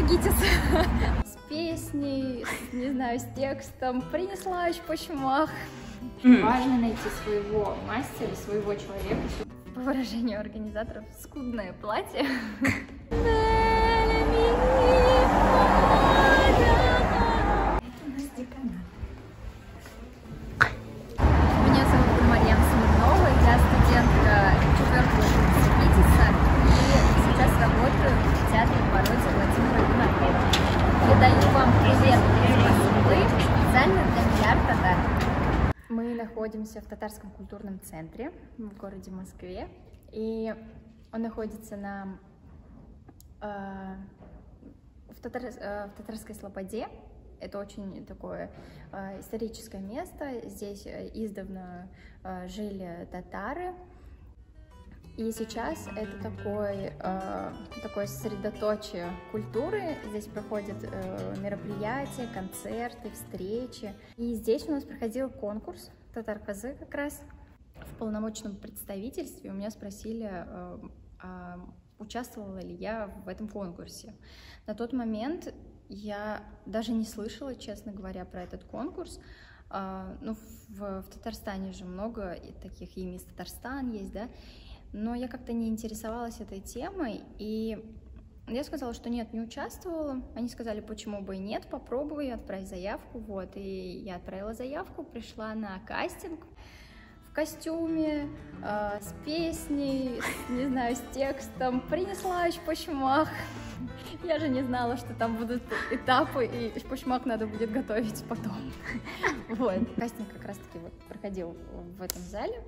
ГИТИС. С песней, не знаю, с текстом. Принесла по чумах. Важно найти своего мастера, своего человека. По выражению организаторов, скудное платье. Меня зовут Марьям Смирнова, я студентка 4-го курса ГИТИСа и сейчас работаю в театре пародии Владимира Винокурова. Передаю вам привет из Москвы, специально для Миллиард Татар. Мы находимся в Татарском культурном центре в городе Москве, и он находится в Татарской Слободе. Это очень такое историческое место. Здесь издавна жили татары. И сейчас это такое сосредоточие культуры. Здесь проходят мероприятия, концерты, встречи. И здесь у нас проходил конкурс Татар-Казы как раз. В полномочном представительстве у меня спросили, участвовала ли я в этом конкурсе. На тот момент я даже не слышала, честно говоря, про этот конкурс. Ну, в Татарстане же много таких, и Мисс Татарстан есть, да? Но я как-то не интересовалась этой темой, и я сказала, что нет, не участвовала. Они сказали, почему бы и нет, попробуй, отправь заявку. Вот, и я отправила заявку, пришла на кастинг в костюме, с песней, не знаю, с текстом. Принесла по чумах. Я же не знала, что там будут этапы, и почмак надо будет готовить потом. Вот. Кастинг как раз-таки вот проходил в этом зале.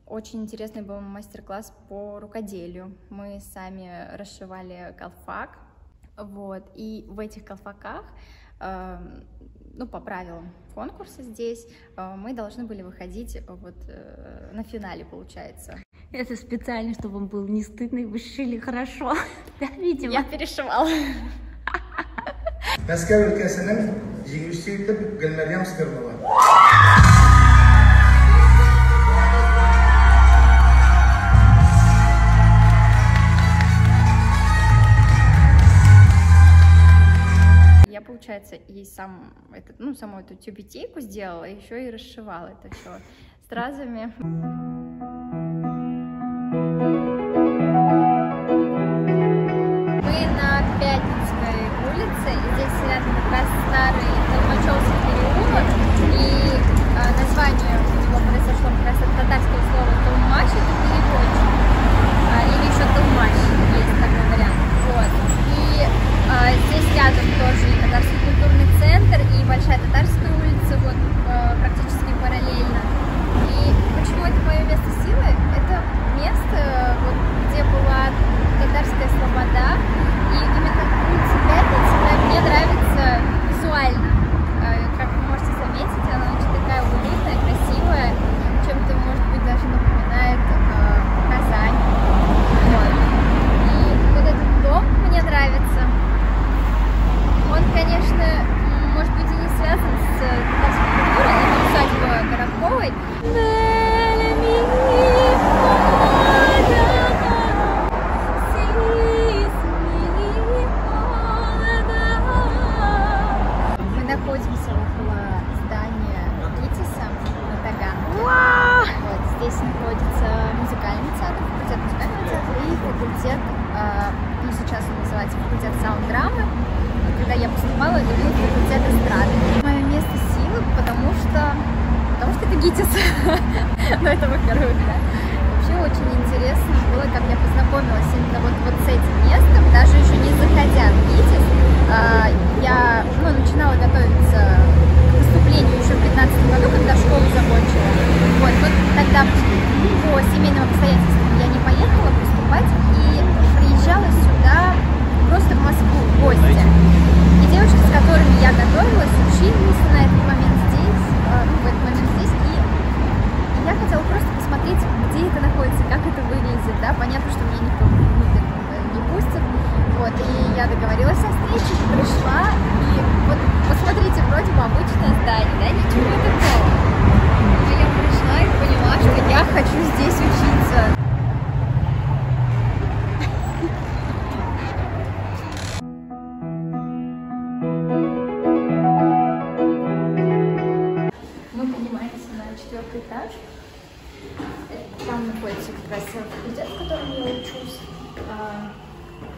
Очень интересный был мастер-класс по рукоделию. Мы сами расшивали колфак. Вот. И в этих колфаках, ну, по правилам конкурса здесь, мы должны были выходить вот на финале, получается. Это специально, чтобы он был не стыдный, вы шили хорошо. Да, видимо. Я перешивала. Москва өлкәсенең җиңүчесе итеп Гөлмәрьям Смирнова. Я, получается, и саму эту тюбетейку сделала, еще и расшивала это все стразами. Мы на Пятницкой улице, и здесь рядом как раз старый Толмачевский переулок, и название у него произошло как раз от татарского слова «толмач», это переводчик, или еще «толмач», есть такой вариант. Вот. И здесь рядом тоже и Татарский культурный центр, и Большая Татарская улица, вот практически параллельно. И почему это мое место силы? Это место, вот, где была Татарская Слобода, и именно улица Пятницкая мне нравится визуально. Как вы можете заметить, она очень такая уютная, красивая, чем-то, может быть, даже напоминает Казань. Вот. И вот этот дом мне нравится. Он, конечно, может быть, и не связан с татарской культурой, это усадьба Коробковой. Мы находимся около здания ГИТИСа на Таганке. Вот, здесь находится музыкальный театр, факультет музыкального театра и факультет, ну, сейчас он называется факультет саунд-драмы. Когда я поступала, это был факультет эстрады. Мое место силы, потому что это ГИТИС. Но это во-первых, да. Вообще очень интересно было, как я познакомилась именно вот с этим местом, даже еще не заходя в ГИТИС. Я начинала готовиться к поступлению еще в 2015 году, когда школу закончила. Вот тогда по семейным обстоятельствам я не поехала поступать и приезжала сюда просто в Москву в гости. И девушки, с которыми я готовилась, учились на этот момент здесь, и я хотела просто посмотреть, где это находится, как это выглядит, да, понятно, что меня никто внутрь не пустит, вот, и я договорилась о встрече, пришла, и вот, посмотрите, вроде бы обычное здание, да, ничего такого, но я пришла и поняла, что я хочу здесь учиться.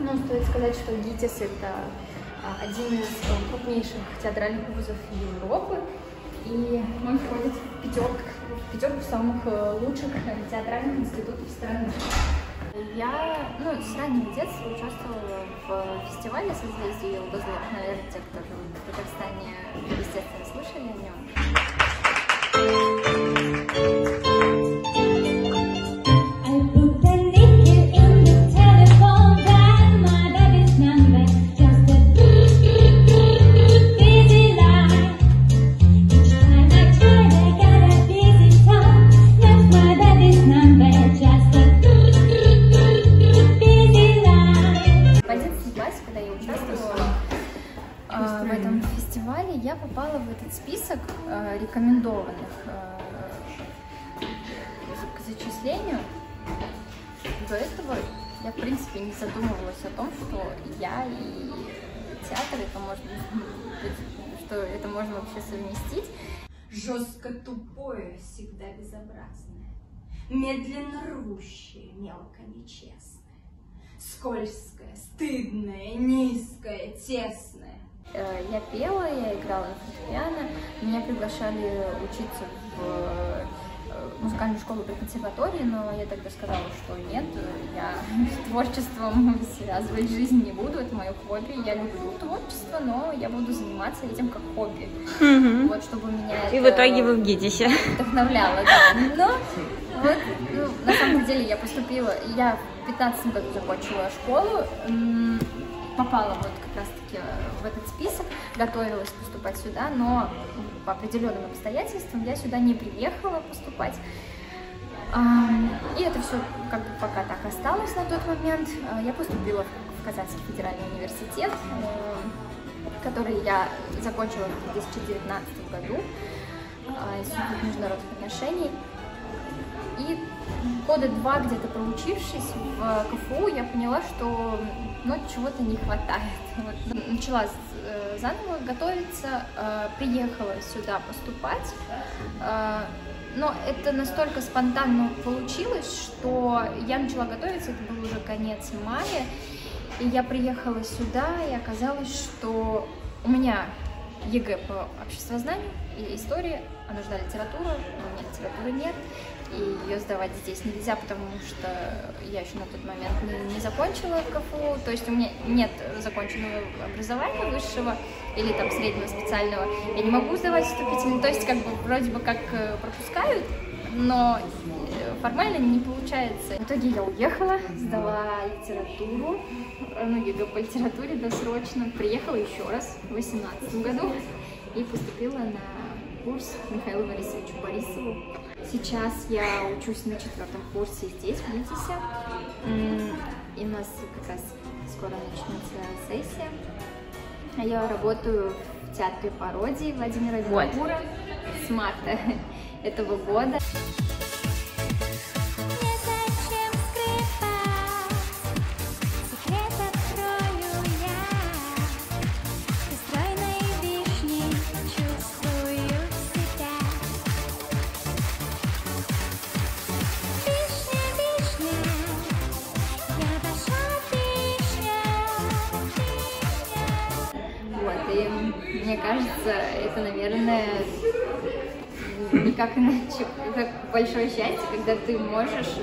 Ну, стоит сказать, что ГИТИС — это один из крупнейших театральных вузов Европы, и он входит в пятерку самых лучших театральных институтов страны. Я с раннего детства участвовала в фестивале «Созвездие Елдозор». Наверное, те, кто живут в Татарстане, естественно, слышали о нем. В этом фестивале я попала в этот список рекомендованных к зачислению. До этого я, в принципе, не задумывалась о том, что я и театр, что это можно вообще совместить. Жестко тупое, всегда безобразное, медленно рвущее, мелко нечестное, скользкое, стыдное, низкое, тесное. Я пела, я играла на фортепиано, меня приглашали учиться в музыкальную школу при консерватории, но я тогда сказала, что нет, я творчеством связывать жизнь не буду, это мое хобби, я люблю творчество, но я буду заниматься этим как хобби, вот, чтобы меня И в итоге вы в ГИТИСе вдохновляло, да. Но вот, на самом деле я поступила, я в 15 году закончила школу, попала вот как раз-таки в этот список, готовилась поступать сюда, но по определенным обстоятельствам я сюда не приехала поступать. И это все как бы пока так осталось на тот момент. Я поступила в Казанский федеральный университет, который я закончила в 2019 году, Институт международных отношений. И года 2 где-то проучившись в КФУ, я поняла, что чего-то не хватает. Вот, начала заново готовиться, приехала сюда поступать, но это настолько спонтанно получилось, что я начала готовиться, это был уже конец мая, и я приехала сюда, и оказалось, что у меня ЕГЭ по обществознанию и истории, а нужна литература, но у меня литературы нет, и ее сдавать здесь нельзя, потому что я еще на тот момент не закончила КФУ, то есть у меня нет законченного образования высшего или там среднего специального, я не могу сдавать вступительный, то есть как бы вроде бы как пропускают, но формально не получается. В итоге я уехала, сдала литературу, ЕГЭ по литературе досрочно, приехала еще раз в 2018 году и поступила на курс Михаилу Борисовичу Борисову. Сейчас я учусь на 4-м курсе здесь, в ГИТИСе, и у нас как раз скоро начнется сессия. Я работаю в театре пародии Владимира Винокура с марта этого года. И мне кажется, это, наверное, никак иначе, как большое счастье, когда ты можешь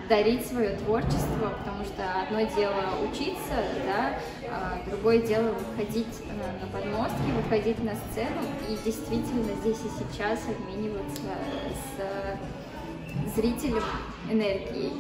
дарить свое творчество, потому что одно дело учиться, да, а другое дело выходить на подмостки, выходить на сцену и действительно здесь и сейчас обмениваться с зрителем энергией.